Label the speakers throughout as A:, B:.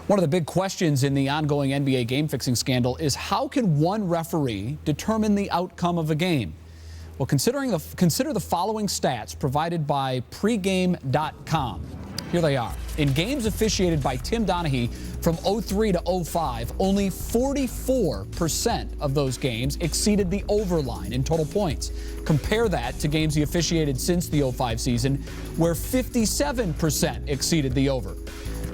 A: One of the big questions in the ongoing NBA game fixing scandal is how can one referee determine the outcome of a game? Well, consider the following stats provided by pregame.com. Here they are. In games officiated by Tim Donaghy from 03 to 05, only 44% of those games exceeded the over line in total points. Compare that to games he officiated since the 05 season, where 57% exceeded the over.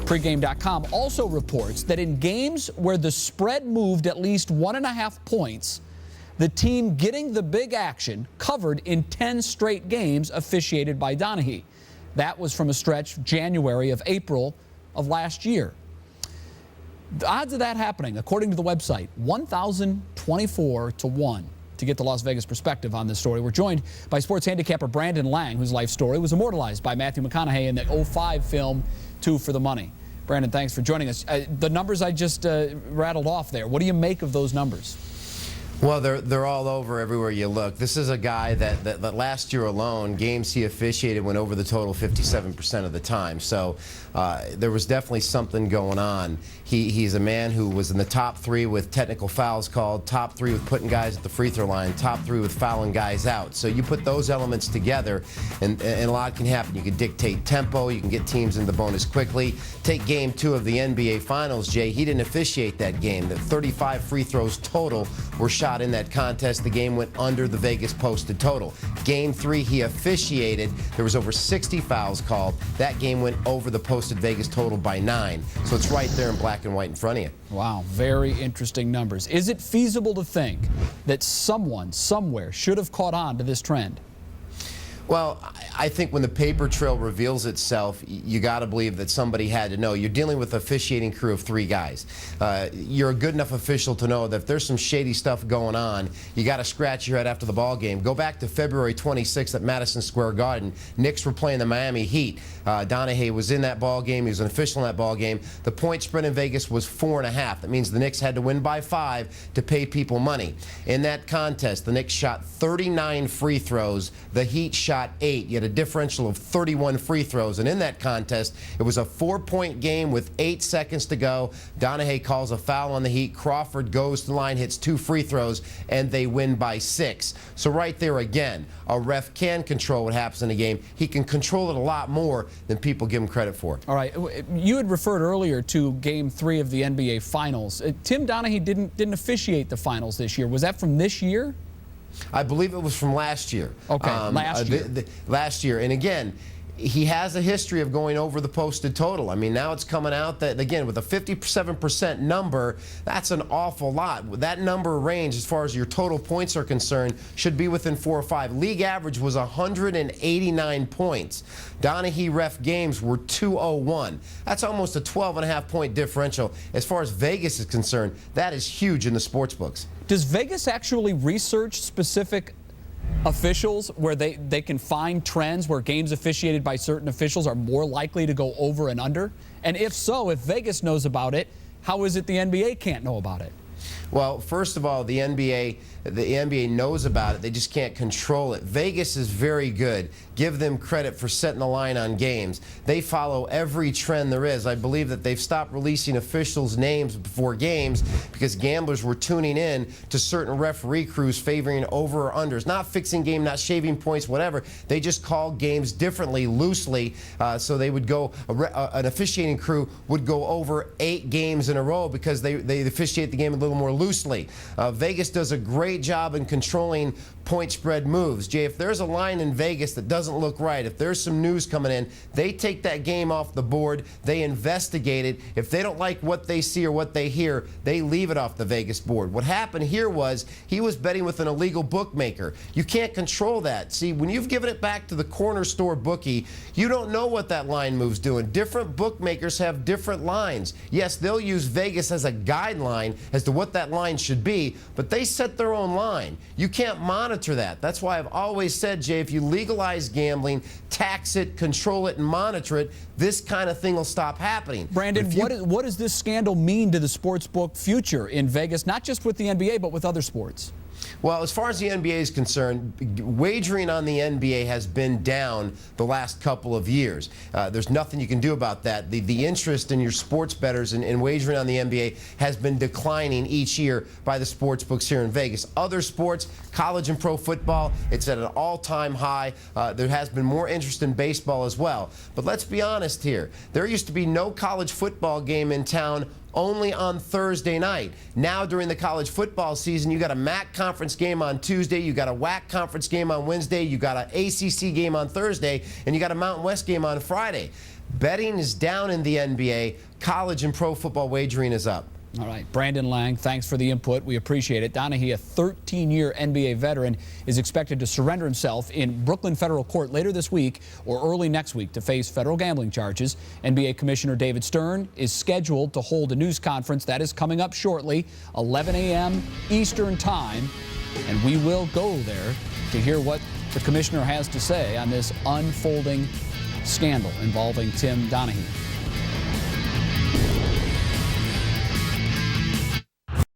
A: Pregame.com also reports that in games where the spread moved at least 1.5 points, the team getting the big action covered in 10 straight games officiated by Donaghy. That was from a stretch January of April of last year. The odds of that happening, according to the website, 1,024 to 1. To get the Las Vegas perspective on this story, we're joined by sports handicapper Brandon Lang, whose life story was immortalized by Matthew McConaughey in the 05 film Two for the Money. Brandon, thanks for joining us. The numbers I just rattled off there, what do you make of those numbers?
B: Well, they're all over everywhere you look. This is a guy that last year alone, games he officiated went over the total 57% of the time. So there was definitely something going on. He's a man who was in the top 3 with technical fouls called, top 3 with putting guys at the free throw line, top 3 with fouling guys out. So you put those elements together, and a lot can happen. You can dictate tempo. You can get teams in the bonus quickly. Take Game 2 of the NBA Finals, Jay. He didn't officiate that game. The 35 free throws total were shot in that contest. The game went under the Vegas posted total. Game 3 he officiated. There was over 60 fouls called. That game went over the posted Vegas total by 9. So it's right there in black and white in front of you.
A: Wow, very interesting numbers. Is it feasible to think that someone somewhere should have caught on to this trend?
B: Well, I think when the paper trail reveals itself, you got to believe that somebody had to know. You're dealing with an officiating crew of 3 guys. You're a good enough official to know that if there's some shady stuff going on, you got to scratch your head after the ball game. Go back to February 26th at Madison Square Garden. Knicks were playing the Miami Heat. Donaghy was in that ball game. He was an official in that ball game. The point spread in Vegas was 4.5. That means the Knicks had to win by 5 to pay people money. In that contest, the Knicks shot 39 free throws. The Heat shot 8. You had a differential of 31 free throws, and in that contest, it was a 4-point game with 8 seconds to go. Donaghy calls a foul on the Heat. Crawford goes to the line, hits 2 free throws, and they win by 6. So right there again, a ref can control what happens in a game. He can control it a lot more than people give him credit for.
A: All right, you had referred earlier to Game 3 of the NBA Finals. Tim Donaghy didn't officiate the finals this year. Was that from this year?
B: I believe it was from last year.
A: Okay, last year.
B: Last year. And again, he has a history of going over the posted total. I mean, now it's coming out that, again, with a 57% number, that's an awful lot. That number range, as far as your total points are concerned, should be within 4 or 5. League average was 189 points. Donaghy ref games were 201. That's almost a 12.5-point differential. As far as Vegas is concerned, that is huge in the sports books.
A: Does Vegas actually research specific officials where they can find trends where games officiated by certain officials are more likely to go over and under? And if so, if Vegas knows about it, how is it the NBA can't know about it?
B: Well, first of all, the NBA knows about it. They just can't control it. Vegas is very good. Give them credit for setting the line on games. They follow every trend there is. I believe that they've stopped releasing officials' names before games because gamblers were tuning in to certain referee crews favoring over or unders. Not fixing game, not shaving points, whatever. They just called games differently, loosely, so they would go, an officiating crew would go over 8 games in a row because they officiate the game a little more loosely. Vegas does a great job in controlling point spread moves. Jay, if there's a line in Vegas that doesn't look right, if there's some news coming in, they take that game off the board, they investigate it. If they don't like what they see or what they hear, they leave it off the Vegas board. What happened here was he was betting with an illegal bookmaker. You can't control that. See, when you've given it back to the corner store bookie, you don't know what that line move's doing. Different bookmakers have different lines. Yes, they'll use Vegas as a guideline as to what that line should be, but they set their own line. You can't monitor that. That's why I've always said, Jay, if you legalize gambling, tax it, control it, and monitor it, this kind of thing will stop happening.
A: Brandon, what does this scandal mean to the sports book future in Vegas, not just with the NBA, but with other sports?
B: Well, as far as the NBA is concerned, wagering on the NBA has been down the last couple of years. There's nothing you can do about that. The interest in your sports bettors in wagering on the NBA has been declining each year by the sports books here in Vegas. Other sports, college and pro football, it's at an all-time high. There has been more interest in baseball as well. But let's be honest here. There used to be no college football game in town only on Thursday night. Now during the college football season, you got a MAC conference game on Tuesday, you got a WAC conference game on Wednesday, you got an ACC game on Thursday, and you got a Mountain West game on Friday. Betting is down in the NBA. College and pro football wagering is up.
A: All right, Brandon Lang, thanks for the input. We appreciate it. Donahue, a 13-year NBA veteran, is expected to surrender himself in Brooklyn federal court later this week or early next week to face federal gambling charges. NBA Commissioner David Stern is scheduled to hold a news conference that is coming up shortly, 11 a.m. Eastern Time, and we will go there to hear what the commissioner has to say on this unfolding scandal involving Tim Donahue.